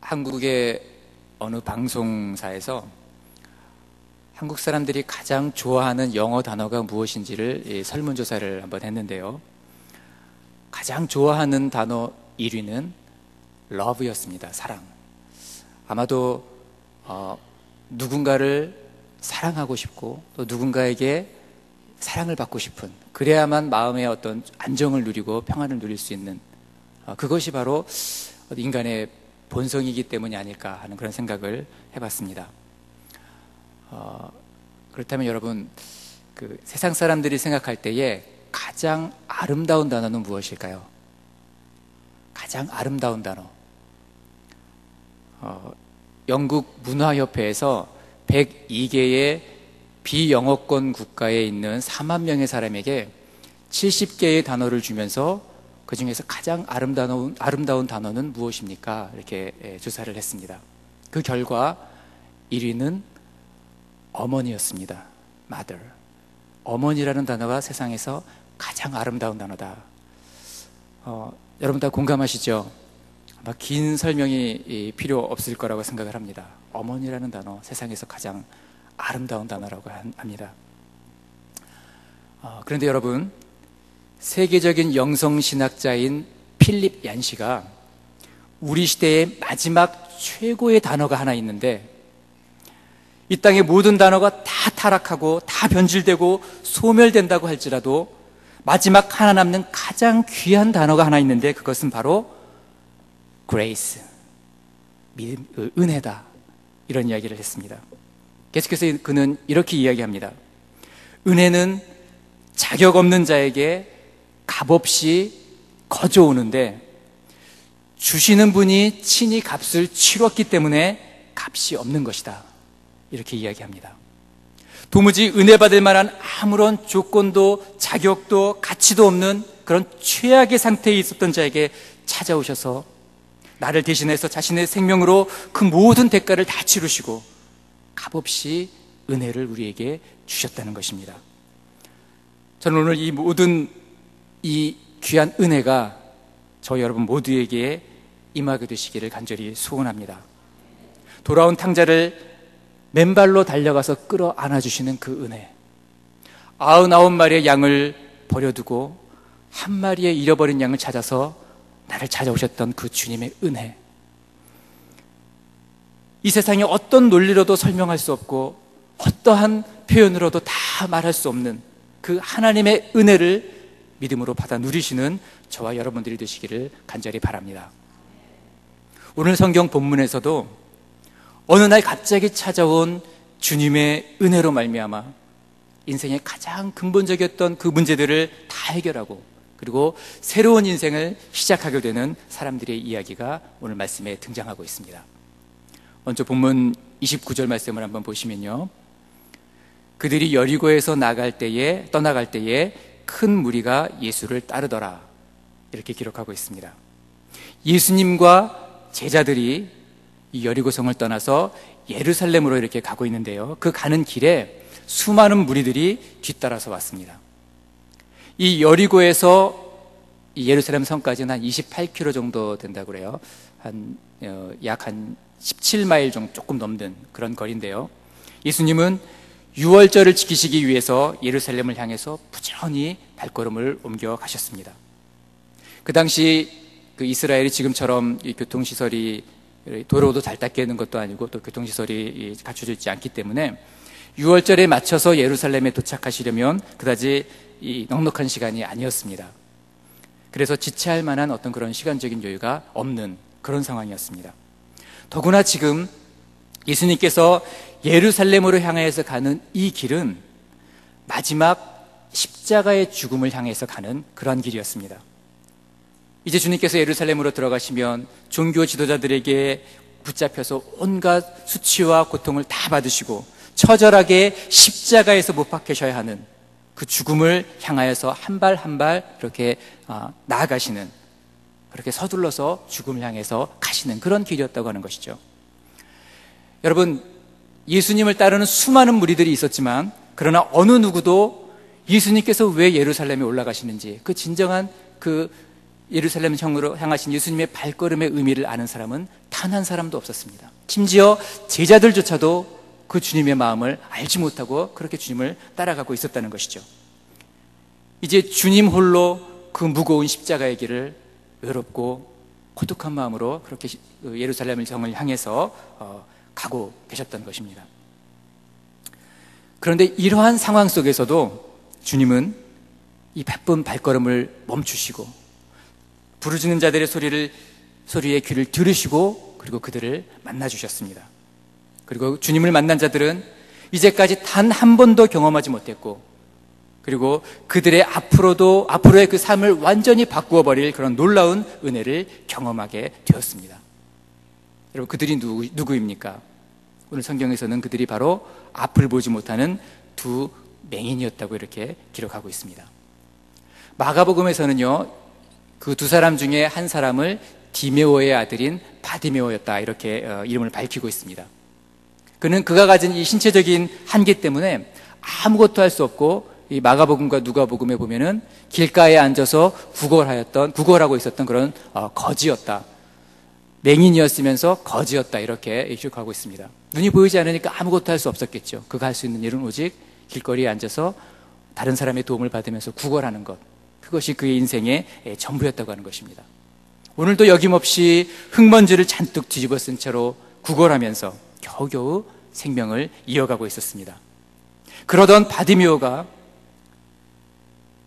한국의 어느 방송사에서 한국 사람들이 가장 좋아하는 영어 단어가 무엇인지를 설문조사를 한번 했는데요. 가장 좋아하는 단어 1위는 love였습니다. 사랑. 아마도 누군가를 사랑하고 싶고 또 누군가에게 사랑을 받고 싶은, 그래야만 마음의 어떤 안정을 누리고 평안을 누릴 수 있는 그것이 바로 인간의 본성이기 때문이 아닐까 하는 그런 생각을 해봤습니다. 그렇다면 여러분, 그 세상 사람들이 생각할 때에 가장 아름다운 단어는 무엇일까요? 가장 아름다운 단어. 영국 문화협회에서 102개의 비영어권 국가에 있는 4만 명의 사람에게 70개의 단어를 주면서 그 중에서 가장 아름다운 단어는 무엇입니까? 이렇게 조사를 했습니다. 그 결과 1위는 어머니였습니다. mother. 어머니라는 단어가 세상에서 가장 아름다운 단어다. 여러분 다 공감하시죠? 아마 긴 설명이 필요 없을 거라고 생각을 합니다. 어머니라는 단어, 세상에서 가장 아름다운 단어라고 합니다. 그런데 여러분, 세계적인 영성신학자인 필립 얀시가 우리 시대의 마지막 최고의 단어가 하나 있는데, 이 땅의 모든 단어가 다 타락하고 다 변질되고 소멸된다고 할지라도 마지막 하나 남는 가장 귀한 단어가 하나 있는데, 그것은 바로 grace, 은혜다, 이런 이야기를 했습니다. 계속해서 그는 이렇게 이야기합니다. 은혜는 자격 없는 자에게 값없이 거저오는데 주시는 분이 친히 값을 치렀기 때문에 값이 없는 것이다, 이렇게 이야기합니다. 도무지 은혜 받을 만한 아무런 조건도 자격도 가치도 없는 그런 최악의 상태에 있었던 자에게 찾아오셔서 나를 대신해서 자신의 생명으로 그 모든 대가를 다 치르시고 값없이 은혜를 우리에게 주셨다는 것입니다. 저는 오늘 이 모든 이 귀한 은혜가 저 여러분 모두에게 임하게 되시기를 간절히 소원합니다. 돌아온 탕자를 맨발로 달려가서 끌어 안아주시는 그 은혜, 99마리의 양을 버려두고 한 마리의 잃어버린 양을 찾아서 나를 찾아오셨던 그 주님의 은혜, 이 세상에 어떤 논리로도 설명할 수 없고 어떠한 표현으로도 다 말할 수 없는 그 하나님의 은혜를 믿음으로 받아 누리시는 저와 여러분들이 되시기를 간절히 바랍니다. 오늘 성경 본문에서도 어느 날 갑자기 찾아온 주님의 은혜로 말미암아 인생의 가장 근본적이었던 그 문제들을 다 해결하고 그리고 새로운 인생을 시작하게 되는 사람들의 이야기가 오늘 말씀에 등장하고 있습니다. 먼저 본문 29절 말씀을 한번 보시면요, 그들이 여리고에서 떠나갈 때에 큰 무리가 예수를 따르더라, 이렇게 기록하고 있습니다. 예수님과 제자들이 이 여리고성을 떠나서 예루살렘으로 이렇게 가고 있는데요, 그 가는 길에 수많은 무리들이 뒤따라서 왔습니다. 이 여리고에서 이 예루살렘 성까지는 한 28km 정도 된다고 그래요. 약 한 17마일 정도 조금 넘는 그런 거리인데요, 예수님은 유월절을 지키시기 위해서 예루살렘을 향해서 부지런히 발걸음을 옮겨 가셨습니다. 그 당시 그 이스라엘이 지금처럼 이 교통시설이 도로도 잘 닦여 있는 것도 아니고 또 교통시설이 갖춰져 있지 않기 때문에 유월절에 맞춰서 예루살렘에 도착하시려면 그다지 이 넉넉한 시간이 아니었습니다. 그래서 지체할 만한 어떤 그런 시간적인 여유가 없는 그런 상황이었습니다. 더구나 지금 예수님께서 예루살렘으로 향해서 가는 이 길은 마지막 십자가의 죽음을 향해서 가는 그러한 길이었습니다. 이제 주님께서 예루살렘으로 들어가시면 종교 지도자들에게 붙잡혀서 온갖 수치와 고통을 다 받으시고 처절하게 십자가에서 못 박히셔야 하는 그 죽음을 향하여서 한 발 한 발 이렇게 나아가시는, 그렇게 서둘러서 죽음을 향해서 가시는 그런 길이었다고 하는 것이죠. 여러분, 예수님을 따르는 수많은 무리들이 있었지만 그러나 어느 누구도 예수님께서 왜 예루살렘에 올라가시는지, 그 진정한 그 예루살렘 향으로 향하신 예수님의 발걸음의 의미를 아는 사람은 단 단 한 사람도 없었습니다. 심지어 제자들조차도 그 주님의 마음을 알지 못하고 그렇게 주님을 따라가고 있었다는 것이죠. 이제 주님 홀로 그 무거운 십자가의 길을 외롭고 고독한 마음으로 그렇게 예루살렘 성을 향해서 가고 계셨던 것입니다. 그런데 이러한 상황 속에서도 주님은 이 바쁜 발걸음을 멈추시고 부르짖는 자들의 소리에 귀를 들으시고 그리고 그들을 만나주셨습니다. 그리고 주님을 만난 자들은 이제까지 단 한 번도 경험하지 못했고 그리고 그들의 앞으로의 그 삶을 완전히 바꾸어 버릴 그런 놀라운 은혜를 경험하게 되었습니다. 여러분, 그들이 누구입니까? 오늘 성경에서는 그들이 바로 앞을 보지 못하는 두 맹인이었다고 이렇게 기록하고 있습니다. 마가복음에서는요, 그 두 사람 중에 한 사람을 디메오의 아들인 바디메오였다 이렇게 이름을 밝히고 있습니다. 그가 가진 이 신체적인 한계 때문에 아무것도 할 수 없고 이 마가복음과 누가복음에 보면은 길가에 앉아서 구걸하고 있었던 그런 거지였다. 맹인이었으면서 거지였다 이렇게 기록하고 있습니다. 눈이 보이지 않으니까 아무것도 할 수 없었겠죠. 그가 할 수 있는 일은 오직 길거리에 앉아서 다른 사람의 도움을 받으면서 구걸하는 것, 그것이 그의 인생의 전부였다고 하는 것입니다. 오늘도 여김없이 흙먼지를 잔뜩 뒤집어 쓴 채로 구걸하면서 겨우겨우 생명을 이어가고 있었습니다. 그러던 바디메오가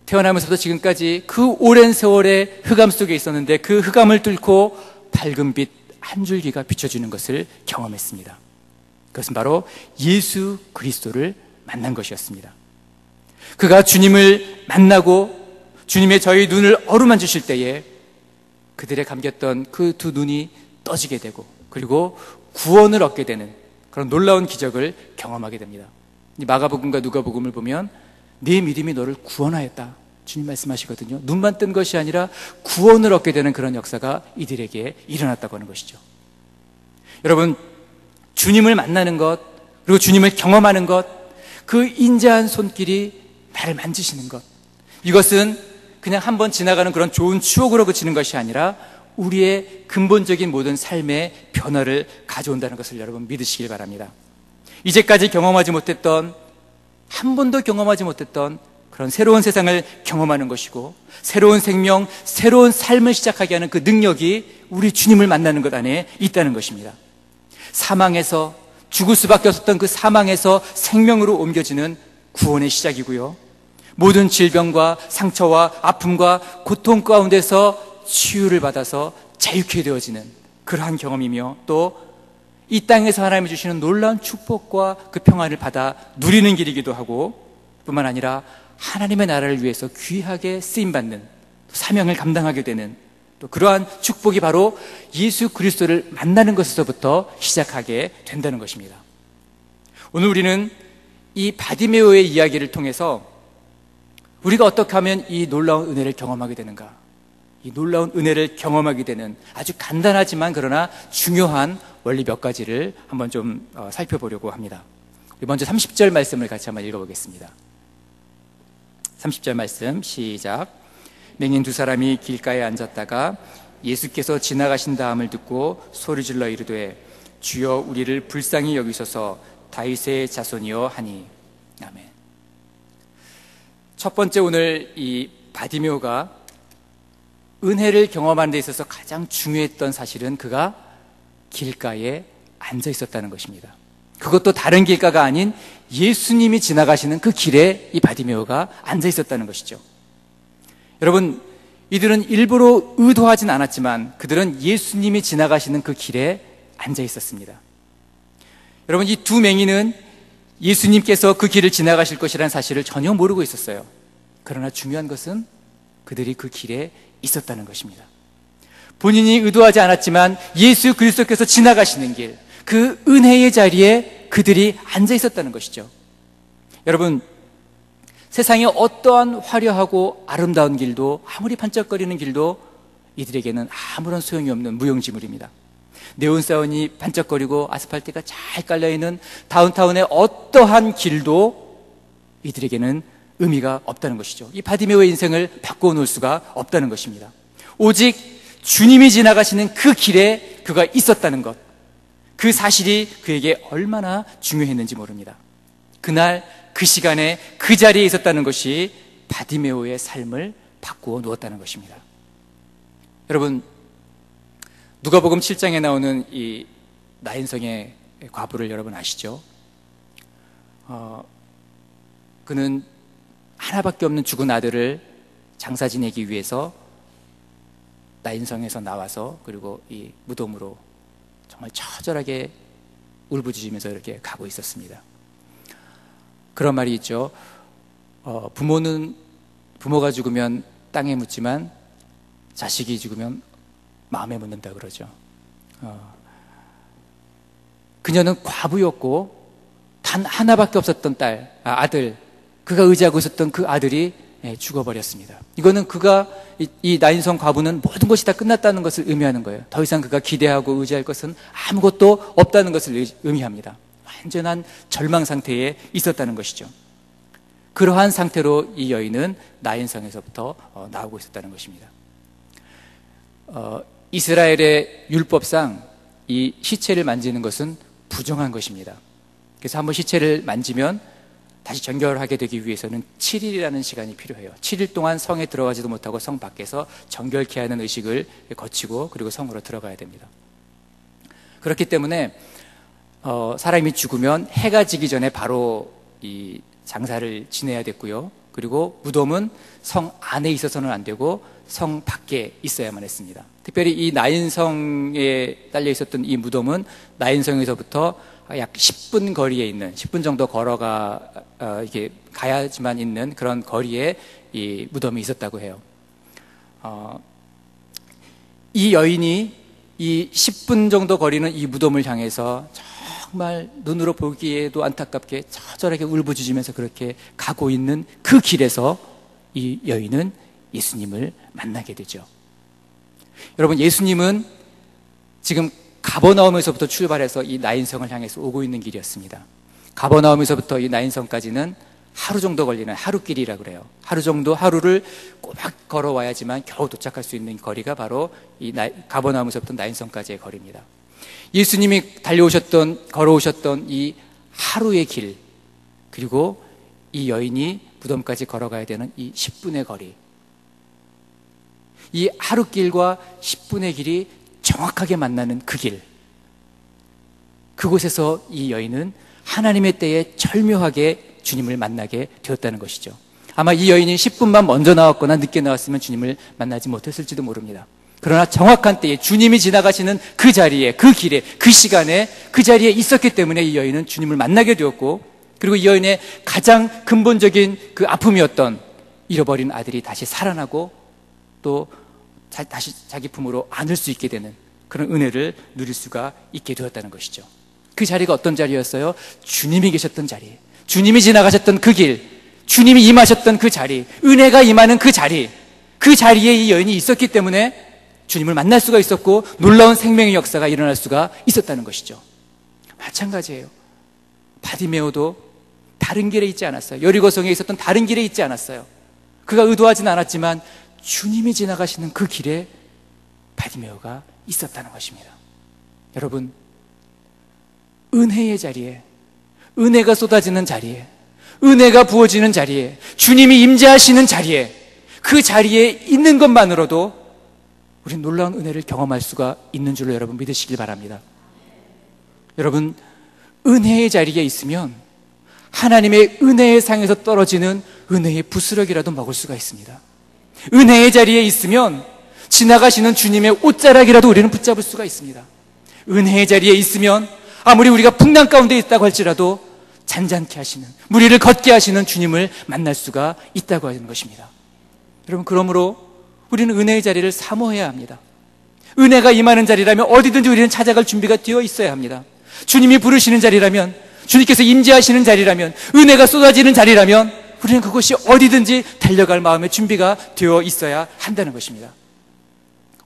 태어나면서부터 지금까지 그 오랜 세월의 흑암 속에 있었는데 그 흑암을 뚫고 밝은 빛 한 줄기가 비춰지는 것을 경험했습니다. 그것은 바로 예수 그리스도를 만난 것이었습니다. 그가 주님을 만나고 주님의 저희 눈을 어루만지실 때에 그들의 감겼던 그 두 눈이 떠지게 되고 그리고 구원을 얻게 되는 그런 놀라운 기적을 경험하게 됩니다. 마가복음과 누가복음을 보면 네 믿음이 너를 구원하였다 주님 말씀하시거든요. 눈만 뜬 것이 아니라 구원을 얻게 되는 그런 역사가 이들에게 일어났다고 하는 것이죠. 여러분, 주님을 만나는 것 그리고 주님을 경험하는 것, 그 인자한 손길이 나를 만지시는 것, 이것은 그냥 한번 지나가는 그런 좋은 추억으로 그치는 것이 아니라 우리의 근본적인 모든 삶의 변화를 가져온다는 것을 여러분 믿으시길 바랍니다. 이제까지 경험하지 못했던, 한 번도 경험하지 못했던 그런 새로운 세상을 경험하는 것이고 새로운 생명, 새로운 삶을 시작하게 하는 그 능력이 우리 주님을 만나는 것 안에 있다는 것입니다. 사망에서, 죽을 수밖에 없었던 그 사망에서 생명으로 옮겨지는 구원의 시작이고요, 모든 질병과 상처와 아픔과 고통 가운데서 치유를 받아서 자유케 되어지는 그러한 경험이며 또 이 땅에서 하나님이 주시는 놀라운 축복과 그 평안을 받아 누리는 길이기도 하고, 뿐만 아니라 하나님의 나라를 위해서 귀하게 쓰임받는, 사명을 감당하게 되는 또 그러한 축복이 바로 예수 그리스도를 만나는 것에서부터 시작하게 된다는 것입니다. 오늘 우리는 이 바디메오의 이야기를 통해서 우리가 어떻게 하면 이 놀라운 은혜를 경험하게 되는가, 이 놀라운 은혜를 경험하게 되는 아주 간단하지만 그러나 중요한 원리 몇 가지를 한번 좀 살펴보려고 합니다. 먼저 30절 말씀을 같이 한번 읽어보겠습니다. 30절 말씀 시작. 맹인 두 사람이 길가에 앉았다가 예수께서 지나가신 다음을 듣고 소리질러 이르되 주여 우리를 불쌍히 여기소서 다윗의 자손이여 하니. 아멘. 첫 번째, 오늘 이 바디메오가 은혜를 경험하는 데 있어서 가장 중요했던 사실은 그가 길가에 앉아 있었다는 것입니다. 그것도 다른 길가가 아닌 예수님이 지나가시는 그 길에 이 바디메오가 앉아 있었다는 것이죠. 여러분, 이들은 일부러 의도하진 않았지만 그들은 예수님이 지나가시는 그 길에 앉아 있었습니다. 여러분, 이 두 맹인은 예수님께서 그 길을 지나가실 것이라는 사실을 전혀 모르고 있었어요. 그러나 중요한 것은 그들이 그 길에 있었다는 것입니다. 본인이 의도하지 않았지만 예수 그리스도께서 지나가시는 길, 그 은혜의 자리에 그들이 앉아 있었다는 것이죠. 여러분, 세상에 어떠한 화려하고 아름다운 길도, 아무리 반짝거리는 길도 이들에게는 아무런 소용이 없는 무용지물입니다. 네온사원이 반짝거리고 아스팔트가 잘 깔려있는 다운타운의 어떠한 길도 이들에게는 의미가 없다는 것이죠. 이 바디메오의 인생을 바꿔 놓을 수가 없다는 것입니다. 오직 주님이 지나가시는 그 길에 그가 있었다는 것, 그 사실이 그에게 얼마나 중요했는지 모릅니다. 그날 그 시간에 그 자리에 있었다는 것이 바디메오의 삶을 바꾸어 놓았다는 것입니다. 여러분, 누가복음 7장에 나오는 이 나인성의 과부를 여러분 아시죠? 그는 하나밖에 없는 죽은 아들을 장사 지내기 위해서 나인성에서 나와서 그리고 이 무덤으로 정말 처절하게 울부짖으면서 이렇게 가고 있었습니다. 그런 말이 있죠. 부모가 죽으면 땅에 묻지만 자식이 죽으면 마음에 묻는다 그러죠. 그녀는 과부였고 단 하나밖에 없었던 아들, 그가 의지하고 있었던 그 아들이 죽어버렸습니다. 이거는 그가 이 나인성 과부는 모든 것이 다 끝났다는 것을 의미하는 거예요. 더 이상 그가 기대하고 의지할 것은 아무것도 없다는 것을 의미합니다. 완전한 절망 상태에 있었다는 것이죠. 그러한 상태로 이 여인은 나인성에서부터 나오고 있었다는 것입니다. 이스라엘의 율법상 이 시체를 만지는 것은 부정한 것입니다. 그래서 한번 시체를 만지면 다시 정결하게 되기 위해서는 7일이라는 시간이 필요해요. 7일 동안 성에 들어가지도 못하고 성 밖에서 정결케 하는 의식을 거치고 그리고 성으로 들어가야 됩니다. 그렇기 때문에 사람이 죽으면 해가 지기 전에 바로 이 장사를 지내야 됐고요. 그리고 무덤은 성 안에 있어서는 안 되고 성 밖에 있어야만 했습니다. 특별히 이 나인성에 딸려 있었던 이 무덤은 나인성에서부터 약 10분 거리에 있는, 10분 정도 걸어가 이게 가야지만 있는 그런 거리에 이 무덤이 있었다고 해요. 이 여인이 이 10분 정도 거리는 이 무덤을 향해서 정말 눈으로 보기에도 안타깝게 처절하게 울부짖으면서 그렇게 가고 있는 그 길에서 이 여인은 예수님을 만나게 되죠. 여러분, 예수님은 지금 가버나움에서부터 출발해서 이 나인성을 향해서 오고 있는 길이었습니다. 가버나움에서부터 이 나인성까지는 하루 정도 걸리는 하루길이라고 그래요. 하루 정도, 하루를 꼬박 걸어와야지만 겨우 도착할 수 있는 거리가 바로 이 가버나움에서부터 나인성까지의 거리입니다. 예수님이 걸어오셨던 이 하루의 길, 그리고 이 여인이 무덤까지 걸어가야 되는 이 10분의 거리, 이 하루길과 10분의 길이 정확하게 만나는 그 길, 그곳에서 이 여인은 하나님의 때에 절묘하게 주님을 만나게 되었다는 것이죠. 아마 이 여인이 10분만 먼저 나왔거나 늦게 나왔으면 주님을 만나지 못했을지도 모릅니다. 그러나 정확한 때에 주님이 지나가시는 그 자리에, 그 길에, 그 시간에 그 자리에 있었기 때문에 이 여인은 주님을 만나게 되었고, 그리고 이 여인의 가장 근본적인 그 아픔이었던 잃어버린 아들이 다시 살아나고 또 다시 자기 품으로 안을 수 있게 되는 그런 은혜를 누릴 수가 있게 되었다는 것이죠. 그 자리가 어떤 자리였어요? 주님이 계셨던 자리, 주님이 지나가셨던 그 길, 주님이 임하셨던 그 자리, 은혜가 임하는 그 자리, 그 자리에 이 여인이 있었기 때문에 주님을 만날 수가 있었고 놀라운 생명의 역사가 일어날 수가 있었다는 것이죠. 마찬가지예요. 바디메오도 다른 길에 있지 않았어요. 여리고성에 있었던 다른 길에 있지 않았어요. 그가 의도하진 않았지만 주님이 지나가시는 그 길에 바디메오가 있었다는 것입니다. 여러분, 은혜의 자리에, 은혜가 쏟아지는 자리에, 은혜가 부어지는 자리에, 주님이 임재하시는 자리에, 그 자리에 있는 것만으로도 우리는 놀라운 은혜를 경험할 수가 있는 줄로 여러분 믿으시길 바랍니다. 여러분, 은혜의 자리에 있으면 하나님의 은혜의 상에서 떨어지는 은혜의 부스러기라도 먹을 수가 있습니다. 은혜의 자리에 있으면 지나가시는 주님의 옷자락이라도 우리는 붙잡을 수가 있습니다. 은혜의 자리에 있으면 아무리 우리가 풍랑 가운데 있다고 할지라도 잔잔케 하시는, 우리를 걷게 하시는 주님을 만날 수가 있다고 하는 것입니다. 여러분, 그러므로 우리는 은혜의 자리를 사모해야 합니다. 은혜가 임하는 자리라면 어디든지 우리는 찾아갈 준비가 되어 있어야 합니다. 주님이 부르시는 자리라면, 주님께서 임재하시는 자리라면, 은혜가 쏟아지는 자리라면 우리는 그곳이 어디든지 달려갈 마음의 준비가 되어 있어야 한다는 것입니다.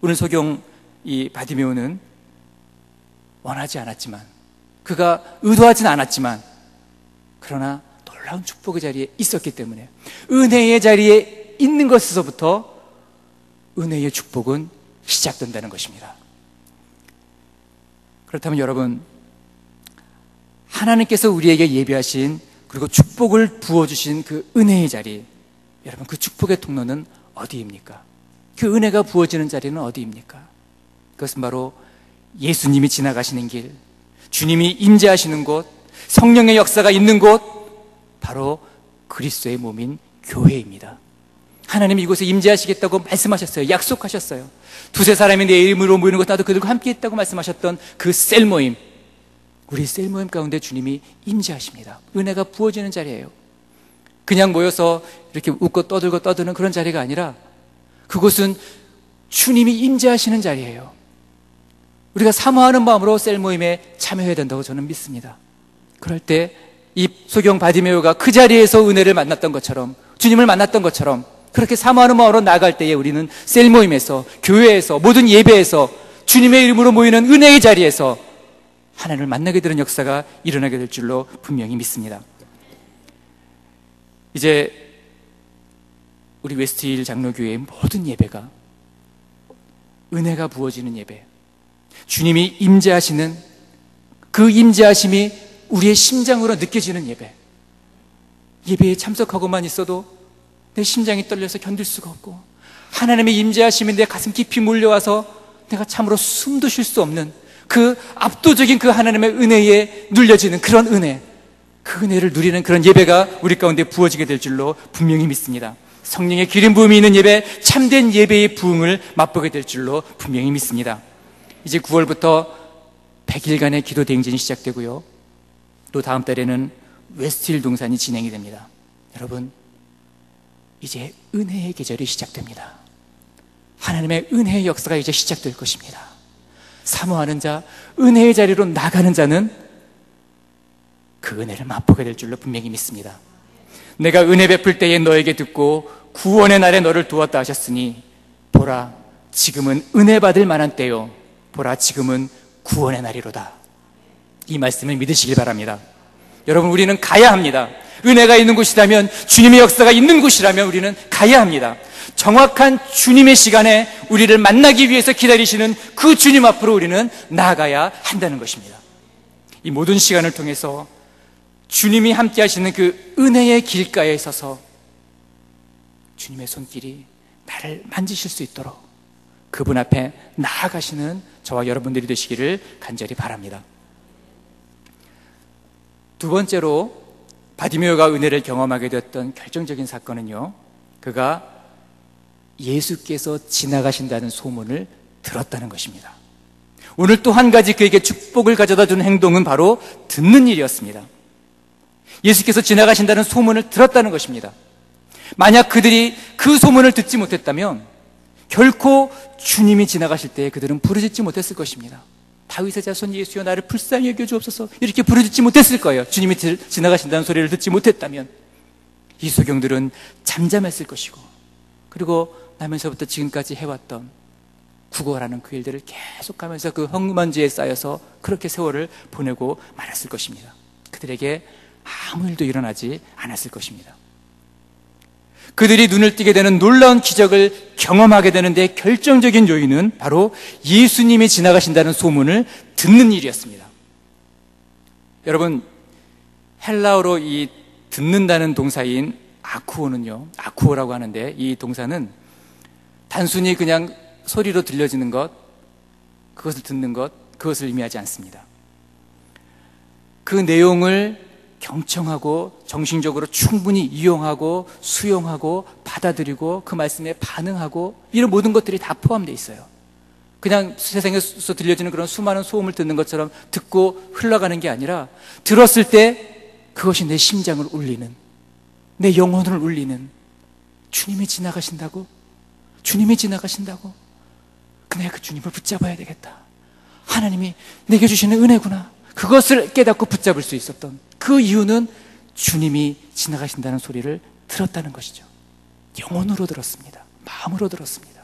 오늘 소경 이 바디메오는 원하지 않았지만, 그가 의도하진 않았지만, 그러나 놀라운 축복의 자리에 있었기 때문에 은혜의 자리에 있는 것에서부터 은혜의 축복은 시작된다는 것입니다. 그렇다면 여러분, 하나님께서 우리에게 예비하신 그리고 축복을 부어주신 그 은혜의 자리, 여러분 그 축복의 통로는 어디입니까? 그 은혜가 부어지는 자리는 어디입니까? 그것은 바로 예수님이 지나가시는 길, 주님이 임재하시는 곳, 성령의 역사가 있는 곳, 바로 그리스도의 몸인 교회입니다. 하나님이 이곳에 임재하시겠다고 말씀하셨어요. 약속하셨어요. 두세 사람이 내 이름으로 모이는 것 나도 그들과 함께 있다고 말씀하셨던 그 셀 모임, 우리 셀 모임 가운데 주님이 임재하십니다. 은혜가 부어지는 자리예요. 그냥 모여서 이렇게 웃고 떠들고 떠드는 그런 자리가 아니라 그곳은 주님이 임재하시는 자리예요. 우리가 사모하는 마음으로 셀 모임에 참여해야 된다고 저는 믿습니다. 그럴 때 이 소경 바디메오가 그 자리에서 은혜를 만났던 것처럼, 주님을 만났던 것처럼 그렇게 사모하는 마음으로 나아갈 때에 우리는 셀 모임에서, 교회에서, 모든 예배에서, 주님의 이름으로 모이는 은혜의 자리에서 하나님을 만나게 되는 역사가 일어나게 될 줄로 분명히 믿습니다. 이제 우리 웨스트힐 장로교회의 모든 예배가 은혜가 부어지는 예배, 주님이 임재하시는 그 임재하심이 우리의 심장으로 느껴지는 예배, 예배에 참석하고만 있어도 내 심장이 떨려서 견딜 수가 없고 하나님의 임재하심이 내 가슴 깊이 몰려와서 내가 참으로 숨도 쉴 수 없는 그 압도적인 그 하나님의 은혜에 눌려지는 그런 은혜, 그 은혜를 누리는 그런 예배가 우리 가운데 부어지게 될 줄로 분명히 믿습니다. 성령의 기름 부음이 있는 예배, 참된 예배의 부흥을 맛보게 될 줄로 분명히 믿습니다. 이제 9월부터 100일간의 기도 대행진이 시작되고요, 또 다음 달에는 웨스트힐 동산이 진행이 됩니다. 여러분, 이제 은혜의 계절이 시작됩니다. 하나님의 은혜의 역사가 이제 시작될 것입니다. 사모하는 자, 은혜의 자리로 나가는 자는 그 은혜를 맛보게 될 줄로 분명히 믿습니다. 내가 은혜 베풀 때에 너에게 듣고 구원의 날에 너를 두었다 하셨으니 보라, 지금은 은혜 받을 만한 때요, 보라, 지금은 구원의 날이로다. 이 말씀을 믿으시길 바랍니다. 여러분, 우리는 가야 합니다. 은혜가 있는 곳이라면, 주님의 역사가 있는 곳이라면 우리는 가야 합니다. 정확한 주님의 시간에 우리를 만나기 위해서 기다리시는 그 주님 앞으로 우리는 나아가야 한다는 것입니다. 이 모든 시간을 통해서 주님이 함께 하시는 그 은혜의 길가에 서서 주님의 손길이 나를 만지실 수 있도록 그분 앞에 나아가시는 저와 여러분들이 되시기를 간절히 바랍니다. 두 번째로 바디메오가 은혜를 경험하게 되었던 결정적인 사건은요, 그가 예수께서 지나가신다는 소문을 들었다는 것입니다. 오늘 또 한 가지 그에게 축복을 가져다 준 행동은 바로 듣는 일이었습니다. 예수께서 지나가신다는 소문을 들었다는 것입니다. 만약 그들이 그 소문을 듣지 못했다면 결코 주님이 지나가실 때 그들은 부르짖지 못했을 것입니다. 다윗의 자손 예수여 나를 불쌍히 여겨 주옵소서, 이렇게 부르짖지 못했을 거예요. 주님이 지나가신다는 소리를 듣지 못했다면 이 소경들은 잠잠했을 것이고, 그리고 나면서부터 지금까지 해왔던 구걸하는 그 일들을 계속하면서 그 헝먼지에 쌓여서 그렇게 세월을 보내고 말았을 것입니다. 그들에게 아무 일도 일어나지 않았을 것입니다. 그들이 눈을 띄게 되는 놀라운 기적을 경험하게 되는데 결정적인 요인은 바로 예수님이 지나가신다는 소문을 듣는 일이었습니다. 여러분, 헬라어로 이 듣는다는 동사인 아쿠오는요, 아쿠오라고 하는데 이 동사는 단순히 그냥 소리로 들려지는 것, 그것을 듣는 것, 그것을 의미하지 않습니다. 그 내용을 경청하고 정신적으로 충분히 이용하고 수용하고 받아들이고 그 말씀에 반응하고 이런 모든 것들이 다 포함되어 있어요. 그냥 세상에서 들려지는 그런 수많은 소음을 듣는 것처럼 듣고 흘러가는 게 아니라 들었을 때 그것이 내 심장을 울리는, 내 영혼을 울리는, 주님이 지나가신다고? 주님이 지나가신다고? 내가 그 주님을 붙잡아야 되겠다. 하나님이 내게 주시는 은혜구나. 그것을 깨닫고 붙잡을 수 있었던 그 이유는 주님이 지나가신다는 소리를 들었다는 것이죠. 영혼으로 들었습니다. 마음으로 들었습니다.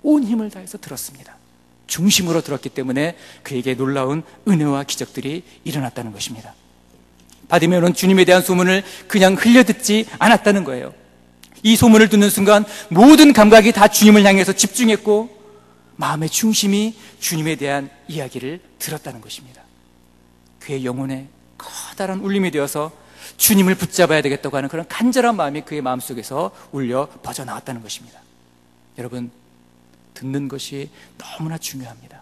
온 힘을 다해서 들었습니다. 중심으로 들었기 때문에 그에게 놀라운 은혜와 기적들이 일어났다는 것입니다. 바디메오는 주님에 대한 소문을 그냥 흘려듣지 않았다는 거예요. 이 소문을 듣는 순간 모든 감각이 다 주님을 향해서 집중했고 마음의 중심이 주님에 대한 이야기를 들었다는 것입니다. 그의 영혼에 커다란 울림이 되어서 주님을 붙잡아야 되겠다고 하는 그런 간절한 마음이 그의 마음속에서 울려 퍼져나왔다는 것입니다. 여러분, 듣는 것이 너무나 중요합니다.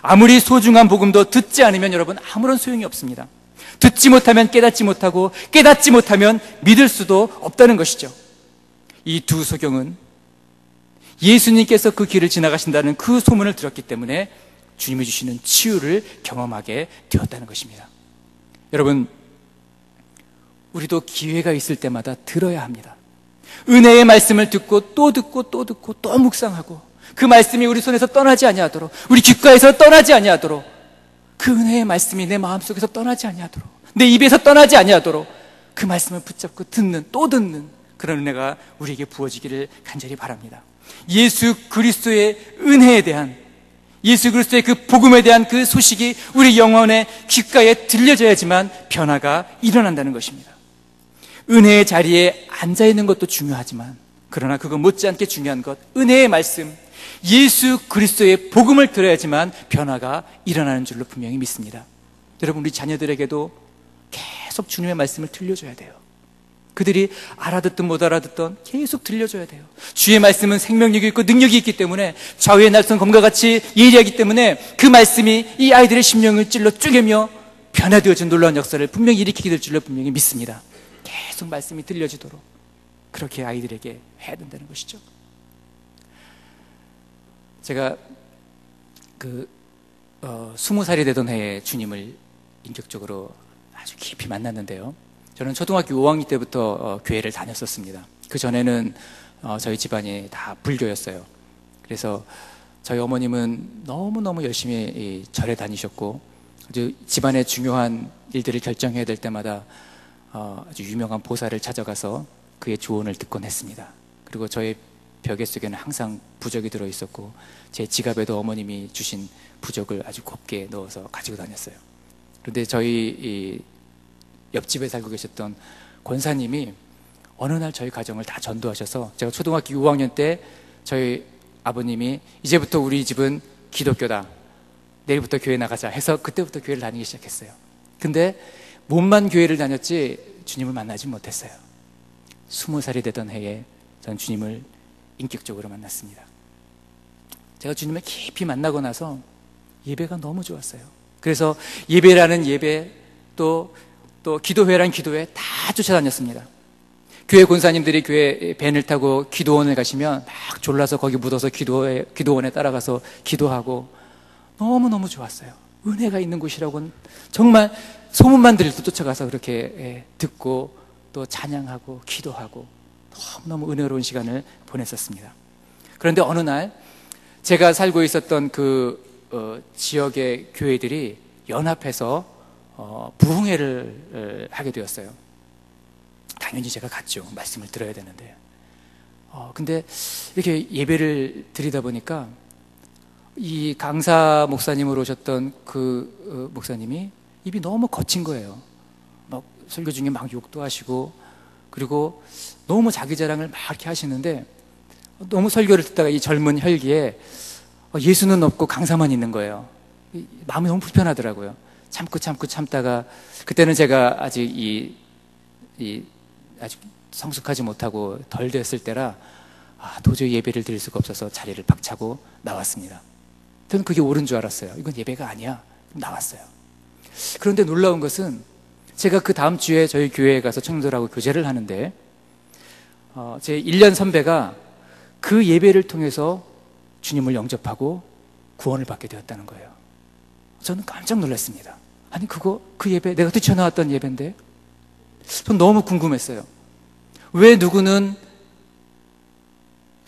아무리 소중한 복음도 듣지 않으면 여러분 아무런 소용이 없습니다. 듣지 못하면 깨닫지 못하고 깨닫지 못하면 믿을 수도 없다는 것이죠. 이 두 소경은 예수님께서 그 길을 지나가신다는 그 소문을 들었기 때문에 주님이 주시는 치유를 경험하게 되었다는 것입니다. 여러분, 우리도 기회가 있을 때마다 들어야 합니다. 은혜의 말씀을 듣고 또 듣고 또 듣고 또 묵상하고 그 말씀이 우리 손에서 떠나지 아니하도록, 우리 귓가에서 떠나지 아니하도록, 그 은혜의 말씀이 내 마음속에서 떠나지 아니하도록, 내 입에서 떠나지 아니하도록 그 말씀을 붙잡고 듣는, 또 듣는 그런 은혜가 우리에게 부어지기를 간절히 바랍니다. 예수 그리스도의 은혜에 대한, 예수 그리스도의 그 복음에 대한 그 소식이 우리 영혼의 귓가에 들려져야지만 변화가 일어난다는 것입니다. 은혜의 자리에 앉아있는 것도 중요하지만, 그러나 그거 못지않게 중요한 것, 은혜의 말씀, 예수 그리스도의 복음을 들어야지만 변화가 일어나는 줄로 분명히 믿습니다. 여러분, 우리 자녀들에게도 계속 주님의 말씀을 들려줘야 돼요. 그들이 알아듣든 못 알아듣든 계속 들려줘야 돼요. 주의 말씀은 생명력이 있고 능력이 있기 때문에, 좌우의 날선 검과 같이 예리하기 때문에 그 말씀이 이 아이들의 심령을 찔러 쪼개며 변화되어진 놀라운 역사를 분명히 일으키게 될 줄로 분명히 믿습니다. 계속 말씀이 들려지도록 그렇게 아이들에게 해야 된다는 것이죠. 제가 20살이 되던 해에 주님을 인격적으로 아주 깊이 만났는데요. 저는 초등학교 5학년 때부터 교회를 다녔었습니다. 그 전에는 저희 집안이 다 불교였어요. 그래서 저희 어머님은 너무너무 열심히 절에 다니셨고, 아주 집안의 중요한 일들을 결정해야 될 때마다 아주 유명한 보살을 찾아가서 그의 조언을 듣곤 했습니다. 그리고 저의 벽에 속에는 항상 부적이 들어있었고, 제 지갑에도 어머님이 주신 부적을 아주 곱게 넣어서 가지고 다녔어요. 그런데 저희 옆집에 살고 계셨던 권사님이 어느 날 저희 가정을 다 전도하셔서, 제가 초등학교 6학년 때 저희 아버님이 이제부터 우리 집은 기독교다, 내일부터 교회 나가자 해서 그때부터 교회를 다니기 시작했어요. 근데 몸만 교회를 다녔지 주님을 만나지 못했어요. 20살이 되던 해에 저는 주님을 인격적으로 만났습니다. 제가 주님을 깊이 만나고 나서 예배가 너무 좋았어요. 그래서 예배라는 예배, 또 기도회라는 기도회 다 쫓아다녔습니다. 교회 권사님들이 교회 밴을 타고 기도원을 가시면 막 졸라서 거기 묻어서 기도원에 따라가서 기도하고 너무너무 좋았어요. 은혜가 있는 곳이라고는 정말 소문만 들을 때 쫓아가서 그렇게 듣고 또 찬양하고 기도하고 너무너무 은혜로운 시간을 보냈었습니다. 그런데 어느 날 제가 살고 있었던 지역의 교회들이 연합해서 부흥회를 하게 되었어요. 당연히 제가 갔죠. 말씀을 들어야 되는데. 근데 이렇게 예배를 드리다 보니까 이 강사 목사님으로 오셨던 그 목사님이 입이 너무 거친 거예요. 막 설교 중에 막 욕도 하시고, 그리고 너무 자기 자랑을 막 이렇게 하시는데, 너무 설교를 듣다가 이 젊은 혈기에 예수는 없고 강사만 있는 거예요. 마음이 너무 불편하더라고요. 참다가, 그때는 제가 아직 아직 성숙하지 못하고 덜 됐을 때라 도저히 예배를 드릴 수가 없어서 자리를 박차고 나왔습니다. 저는 그게 옳은 줄 알았어요. 이건 예배가 아니야. 나왔어요. 그런데 놀라운 것은 제가 그 다음 주에 저희 교회에 가서 청년들하고 교제를 하는데, 제 1년 선배가 그 예배를 통해서 주님을 영접하고 구원을 받게 되었다는 거예요. 저는 깜짝 놀랐습니다. 아니, 그 예배, 내가 뛰쳐나왔던 예배인데? 전 너무 궁금했어요. 왜 누구는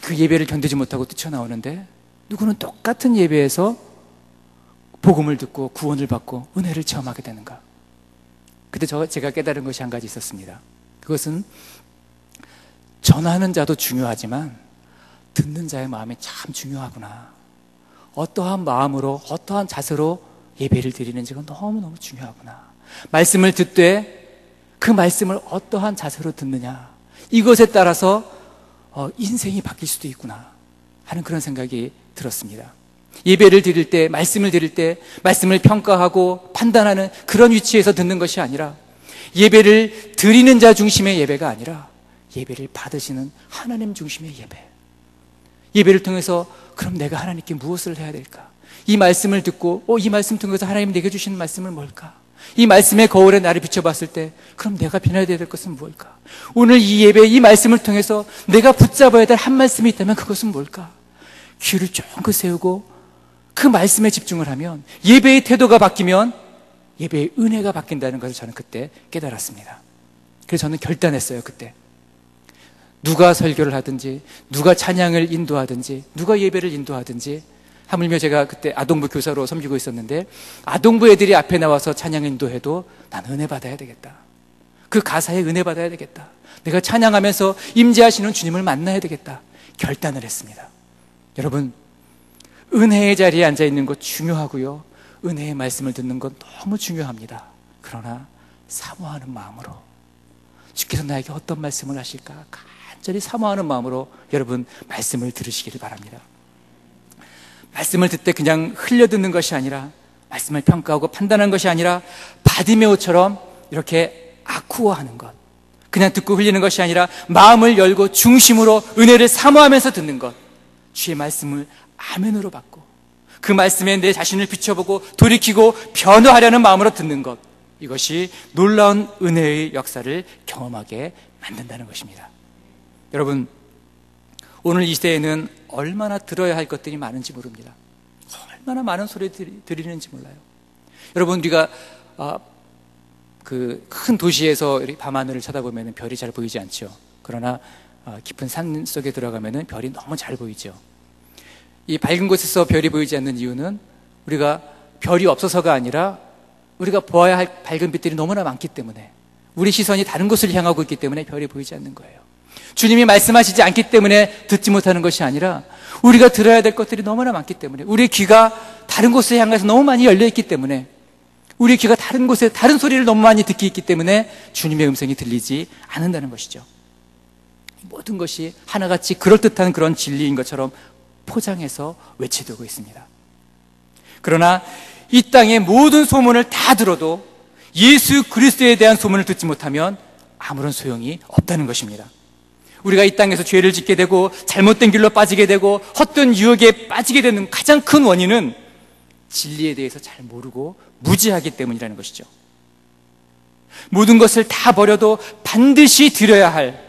그 예배를 견디지 못하고 뛰쳐나오는데, 누구는 똑같은 예배에서 복음을 듣고 구원을 받고 은혜를 체험하게 되는가? 그때 제가 깨달은 것이 한 가지 있었습니다. 그것은 전하는 자도 중요하지만 듣는 자의 마음이 참 중요하구나. 어떠한 마음으로, 어떠한 자세로 예배를 드리는지가 너무너무 중요하구나. 말씀을 듣되 그 말씀을 어떠한 자세로 듣느냐, 이것에 따라서 인생이 바뀔 수도 있구나 하는 그런 생각이 들었습니다. 예배를 드릴 때, 말씀을 드릴 때 말씀을 평가하고 판단하는 그런 위치에서 듣는 것이 아니라, 예배를 드리는 자 중심의 예배가 아니라 예배를 받으시는 하나님 중심의 예배. 예배를 통해서 그럼 내가 하나님께 무엇을 해야 될까? 이 말씀을 듣고 이 말씀 통해서 하나님 내게 주시는 말씀은 뭘까? 이 말씀의 거울에 나를 비춰봤을 때 그럼 내가 변해야 될 것은 무엇일까? 오늘 이 예배, 이 말씀을 통해서 내가 붙잡아야 될 한 말씀이 있다면 그것은 뭘까? 귀를 쫑긋 세우고 그 말씀에 집중을 하면, 예배의 태도가 바뀌면 예배의 은혜가 바뀐다는 것을 저는 그때 깨달았습니다. 그래서 저는 결단했어요. 그때 누가 설교를 하든지, 누가 찬양을 인도하든지, 누가 예배를 인도하든지, 하물며 제가 그때 아동부 교사로 섬기고 있었는데 아동부 애들이 앞에 나와서 찬양 인도해도 나는 은혜 받아야 되겠다. 그 가사에 은혜 받아야 되겠다. 내가 찬양하면서 임재하시는 주님을 만나야 되겠다. 결단을 했습니다. 여러분, 은혜의 자리에 앉아있는 것 중요하고요, 은혜의 말씀을 듣는 건 너무 중요합니다. 그러나 사모하는 마음으로, 주께서 나에게 어떤 말씀을 하실까 간절히 사모하는 마음으로 여러분 말씀을 들으시기를 바랍니다. 말씀을 듣되 그냥 흘려듣는 것이 아니라, 말씀을 평가하고 판단하는 것이 아니라 바디메오처럼 이렇게 아쿠어하는 것, 그냥 듣고 흘리는 것이 아니라 마음을 열고 중심으로 은혜를 사모하면서 듣는 것, 주의 말씀을 아멘으로 받고 그 말씀에 내 자신을 비춰보고 돌이키고 변화하려는 마음으로 듣는 것, 이것이 놀라운 은혜의 역사를 경험하게 만든다는 것입니다. 여러분, 오늘 이 시대에는 얼마나 들어야 할 것들이 많은지 모릅니다. 얼마나 많은 소리 들리는지 몰라요. 여러분, 우리가 그 큰 도시에서 밤하늘을 쳐다보면 별이 잘 보이지 않죠. 그러나 깊은 산 속에 들어가면 별이 너무 잘 보이죠. 이 밝은 곳에서 별이 보이지 않는 이유는 우리가 별이 없어서가 아니라 우리가 보아야 할 밝은 빛들이 너무나 많기 때문에, 우리 시선이 다른 곳을 향하고 있기 때문에 별이 보이지 않는 거예요. 주님이 말씀하시지 않기 때문에 듣지 못하는 것이 아니라 우리가 들어야 될 것들이 너무나 많기 때문에, 우리 귀가 다른 곳을 향해서 너무 많이 열려있기 때문에, 우리 귀가 다른 곳에 다른 소리를 너무 많이 듣기 있기 때문에 주님의 음성이 들리지 않는다는 것이죠. 모든 것이 하나같이 그럴듯한 그런 진리인 것처럼 포장해서 외치되고 있습니다. 그러나 이 땅의 모든 소문을 다 들어도 예수 그리스도에 대한 소문을 듣지 못하면 아무런 소용이 없다는 것입니다. 우리가 이 땅에서 죄를 짓게 되고 잘못된 길로 빠지게 되고 헛된 유혹에 빠지게 되는 가장 큰 원인은 진리에 대해서 잘 모르고 무지하기 때문이라는 것이죠. 모든 것을 다 버려도 반드시 드려야 할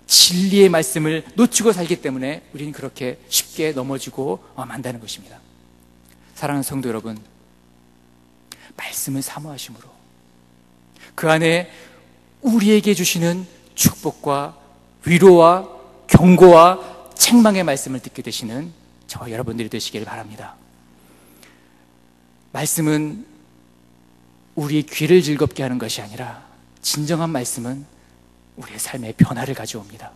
진리의 말씀을 놓치고 살기 때문에 우리는 그렇게 쉽게 넘어지고 만다는 것입니다. 사랑하는 성도 여러분, 말씀을 사모하심으로 그 안에 우리에게 주시는 축복과 위로와 경고와 책망의 말씀을 듣게 되시는 저와 여러분들이 되시기를 바랍니다. 말씀은 우리의 귀를 즐겁게 하는 것이 아니라, 진정한 말씀은 우리의 삶에 변화를 가져옵니다.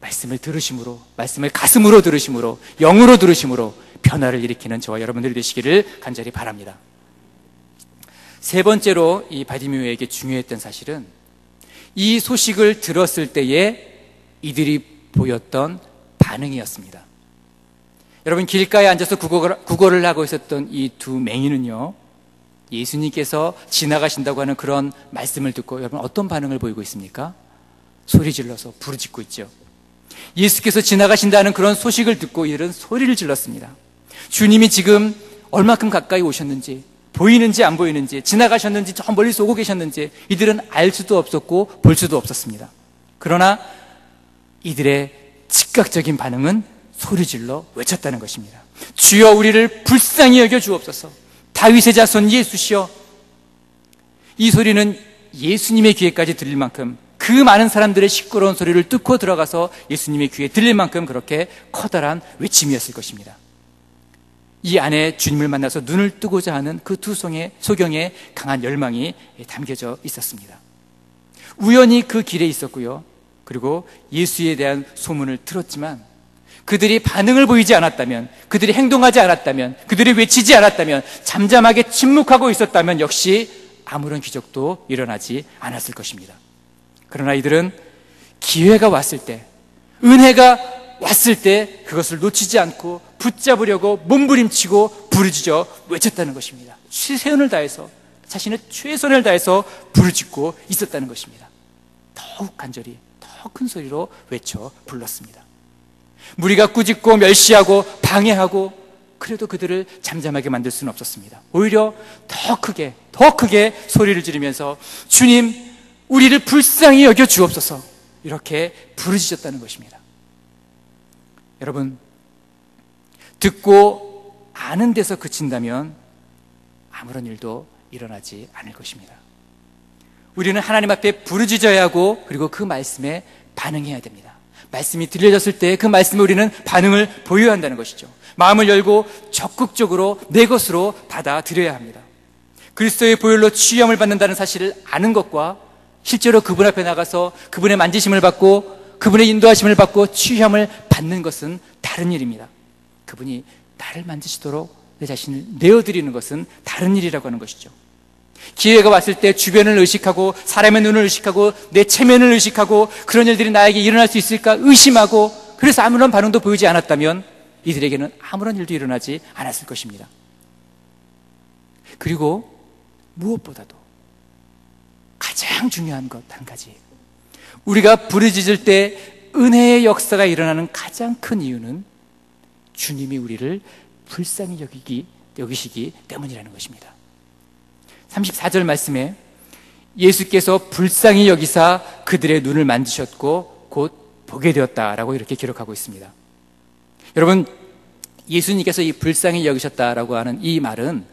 말씀을 들으심으로, 말씀을 가슴으로 들으심으로, 영으로 들으심으로 변화를 일으키는 저와 여러분들이 되시기를 간절히 바랍니다. 세 번째로 이 바디메오에게 중요했던 사실은 이 소식을 들었을 때에 이들이 보였던 반응이었습니다. 여러분, 길가에 앉아서 구걸을 하고 있었던 이 두 맹인은요, 예수님께서 지나가신다고 하는 그런 말씀을 듣고 여러분 어떤 반응을 보이고 있습니까? 소리 질러서 부르짖고 있죠. 예수께서 지나가신다는 그런 소식을 듣고 이들은 소리를 질렀습니다. 주님이 지금 얼마큼 가까이 오셨는지, 보이는지 안 보이는지, 지나가셨는지 저 멀리서 오고 계셨는지 이들은 알 수도 없었고 볼 수도 없었습니다. 그러나 이들의 즉각적인 반응은 소리질러 외쳤다는 것입니다. 주여, 우리를 불쌍히 여겨 주옵소서. 다윗의 자손 예수시여. 이 소리는 예수님의 귀에까지 들릴 만큼, 그 많은 사람들의 시끄러운 소리를 뚫고 들어가서 예수님의 귀에 들릴 만큼 그렇게 커다란 외침이었을 것입니다. 이 안에 주님을 만나서 눈을 뜨고자 하는 그 두 소경의 강한 열망이 담겨져 있었습니다. 우연히 그 길에 있었고요, 그리고 예수에 대한 소문을 들었지만 그들이 반응을 보이지 않았다면, 그들이 행동하지 않았다면, 그들이 외치지 않았다면, 잠잠하게 침묵하고 있었다면 역시 아무런 기적도 일어나지 않았을 것입니다. 그러나 이들은 기회가 왔을 때, 은혜가 왔을 때 그것을 놓치지 않고 붙잡으려고 몸부림치고 부르짖어 외쳤다는 것입니다. 최선을 다해서, 자신의 최선을 다해서 부르짖고 있었다는 것입니다. 더욱 간절히, 더 큰 소리로 외쳐 불렀습니다. 무리가 꾸짖고 멸시하고 방해하고 그래도 그들을 잠잠하게 만들 수는 없었습니다. 오히려 더 크게 소리를 지르면서 주님, 우리를 불쌍히 여겨 주옵소서, 이렇게 부르짖었다는 것입니다. 여러분, 듣고 아는 데서 그친다면 아무런 일도 일어나지 않을 것입니다. 우리는 하나님 앞에 부르짖어야 하고, 그리고 그 말씀에 반응해야 됩니다. 말씀이 들려졌을 때 그 말씀에 우리는 반응을 보여야 한다는 것이죠. 마음을 열고 적극적으로 내 것으로 받아들여야 합니다. 그리스도의 보혈로 치유함을 받는다는 사실을 아는 것과 실제로 그분 앞에 나가서 그분의 만지심을 받고 그분의 인도하심을 받고 치유함을 받는 것은 다른 일입니다. 그분이 나를 만지시도록 내 자신을 내어드리는 것은 다른 일이라고 하는 것이죠. 기회가 왔을 때 주변을 의식하고 사람의 눈을 의식하고 내 체면을 의식하고 그런 일들이 나에게 일어날 수 있을까 의심하고, 그래서 아무런 반응도 보이지 않았다면 이들에게는 아무런 일도 일어나지 않았을 것입니다. 그리고 무엇보다도 가장 중요한 것 한 가지, 우리가 부르짖을 때 은혜의 역사가 일어나는 가장 큰 이유는 주님이 우리를 불쌍히 여기시기 때문이라는 것입니다. 34절 말씀에 예수께서 불쌍히 여기사 그들의 눈을 만지셨고 곧 보게 되었다라고 이렇게 기록하고 있습니다. 여러분, 예수님께서 이 불쌍히 여기셨다라고 하는 이 말은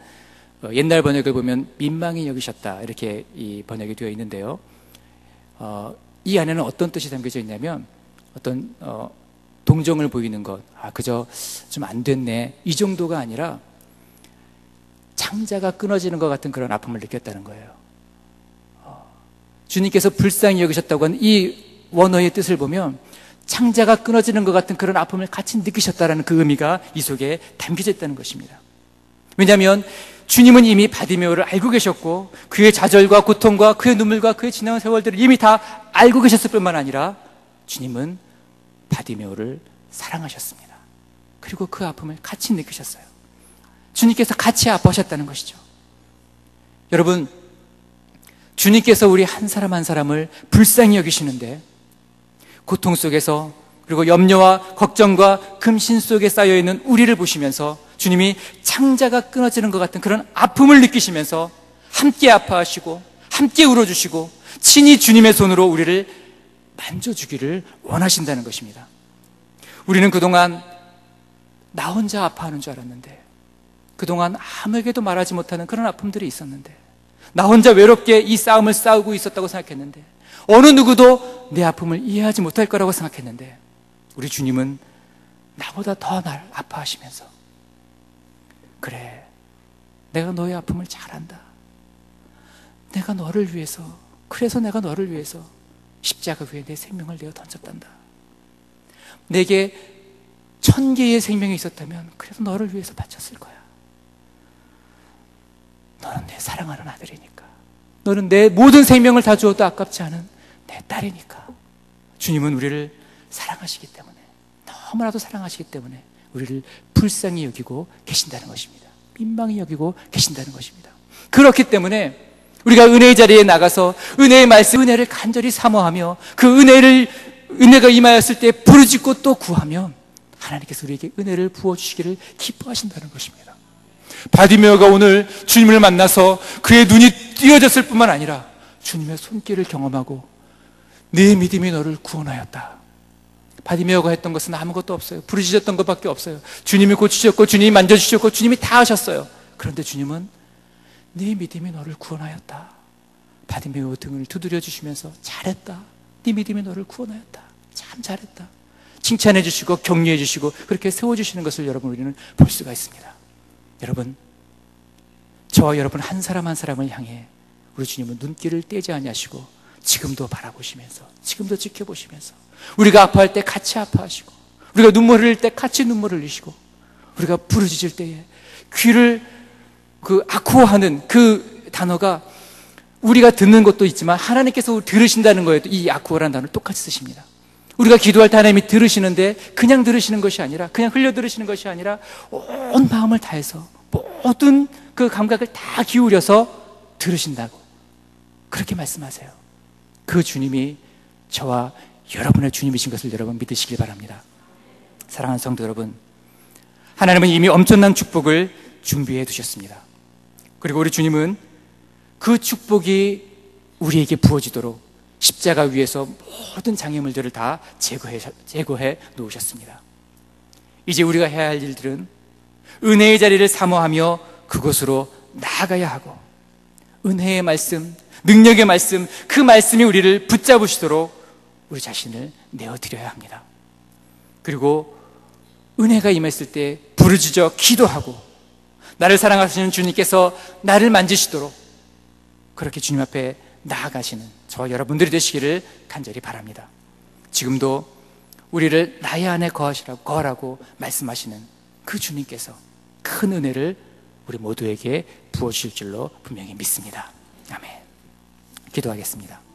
옛날 번역을 보면 민망히 여기셨다, 이렇게 이 번역이 되어 있는데요. 이 안에는 어떤 뜻이 담겨져 있냐면, 어떤 동정을 보이는 것, 그저 좀 안 됐네, 이 정도가 아니라 창자가 끊어지는 것 같은 그런 아픔을 느꼈다는 거예요. 주님께서 불쌍히 여기셨다고 하는 이 원어의 뜻을 보면 창자가 끊어지는 것 같은 그런 아픔을 같이 느끼셨다는 그 의미가 이 속에 담겨져 있다는 것입니다. 왜냐하면 주님은 이미 바디메오를 알고 계셨고 그의 좌절과 고통과 그의 눈물과 그의 지나온 세월들을 이미 다 알고 계셨을 뿐만 아니라 주님은 바디메오를 사랑하셨습니다. 그리고 그 아픔을 같이 느끼셨어요. 주님께서 같이 아파하셨다는 것이죠. 여러분, 주님께서 우리 한 사람 한 사람을 불쌍히 여기시는데, 고통 속에서 그리고 염려와 걱정과 금신 속에 쌓여있는 우리를 보시면서 주님이 창자가 끊어지는 것 같은 그런 아픔을 느끼시면서 함께 아파하시고 함께 울어주시고 친히 주님의 손으로 우리를 만져주기를 원하신다는 것입니다. 우리는 그동안 나 혼자 아파하는 줄 알았는데, 그동안 아무에게도 말하지 못하는 그런 아픔들이 있었는데, 나 혼자 외롭게 이 싸움을 싸우고 있었다고 생각했는데, 어느 누구도 내 아픔을 이해하지 못할 거라고 생각했는데, 우리 주님은 나보다 더 날 아파하시면서, 그래, 내가 너의 아픔을 잘 안다. 내가 너를 위해서, 그래서 내가 너를 위해서 십자가 위에 내 생명을 내어 던졌단다. 내게 1000개의 생명이 있었다면 그래도 너를 위해서 바쳤을 거야. 너는 내 사랑하는 아들이니까, 너는 내 모든 생명을 다 주어도 아깝지 않은 내 딸이니까. 주님은 우리를 사랑하시기 때문에, 너무나도 사랑하시기 때문에 우리를 불쌍히 여기고 계신다는 것입니다. 민망히 여기고 계신다는 것입니다. 그렇기 때문에 우리가 은혜의 자리에 나가서 은혜의 말씀, 은혜를 간절히 사모하며 그 은혜가 임하였을 때 부르짖고 또 구하면 하나님께서 우리에게 은혜를 부어주시기를 기뻐하신다는 것입니다. 바디메오가 오늘 주님을 만나서 그의 눈이 띄어졌을 뿐만 아니라 주님의 손길을 경험하고 내 믿음이 너를 구원하였다. 바디메오가 했던 것은 아무것도 없어요. 부르짖었던 것밖에 없어요. 주님이 고치셨고 주님이 만져주셨고 주님이 다 하셨어요. 그런데 주님은 네 믿음이 너를 구원하였다. 바디메오 등을 두드려 주시면서 잘했다. 네 믿음이 너를 구원하였다. 참 잘했다. 칭찬해 주시고 격려해 주시고 그렇게 세워주시는 것을 여러분 우리는 볼 수가 있습니다. 여러분, 저와 여러분 한 사람 한 사람을 향해 우리 주님은 눈길을 떼지 아니하시고 지금도 바라보시면서, 지금도 지켜보시면서 우리가 아파할 때 같이 아파하시고, 우리가 눈물 흘릴 때 같이 눈물을 흘리시고, 우리가 부르짖을 때에 귀를 아쿠어하는 그 단어가 우리가 듣는 것도 있지만 하나님께서 들으신다는 거에도 이 아쿠어라는 단어를 똑같이 쓰십니다. 우리가 기도할 때 하나님이 들으시는데 그냥 들으시는 것이 아니라, 그냥 흘려 들으시는 것이 아니라 온 마음을 다해서 모든 그 감각을 다 기울여서 들으신다고 그렇게 말씀하세요. 그 주님이 저와 여러분의 주님이신 것을 여러분 믿으시길 바랍니다. 사랑하는 성도 여러분, 하나님은 이미 엄청난 축복을 준비해 두셨습니다. 그리고 우리 주님은 그 축복이 우리에게 부어지도록 십자가 위에서 모든 장애물들을 다 제거해 놓으셨습니다. 이제 우리가 해야 할 일들은 은혜의 자리를 사모하며 그곳으로 나아가야 하고, 은혜의 말씀, 능력의 말씀, 그 말씀이 우리를 붙잡으시도록 우리 자신을 내어드려야 합니다. 그리고 은혜가 임했을 때 부르짖어 기도하고, 나를 사랑하시는 주님께서 나를 만지시도록 그렇게 주님 앞에 나아가시는 저와 여러분들이 되시기를 간절히 바랍니다. 지금도 우리를 나의 안에 거하라고 말씀하시는 그 주님께서 큰 은혜를 우리 모두에게 부어주실 줄로 분명히 믿습니다. 아멘. 기도하겠습니다.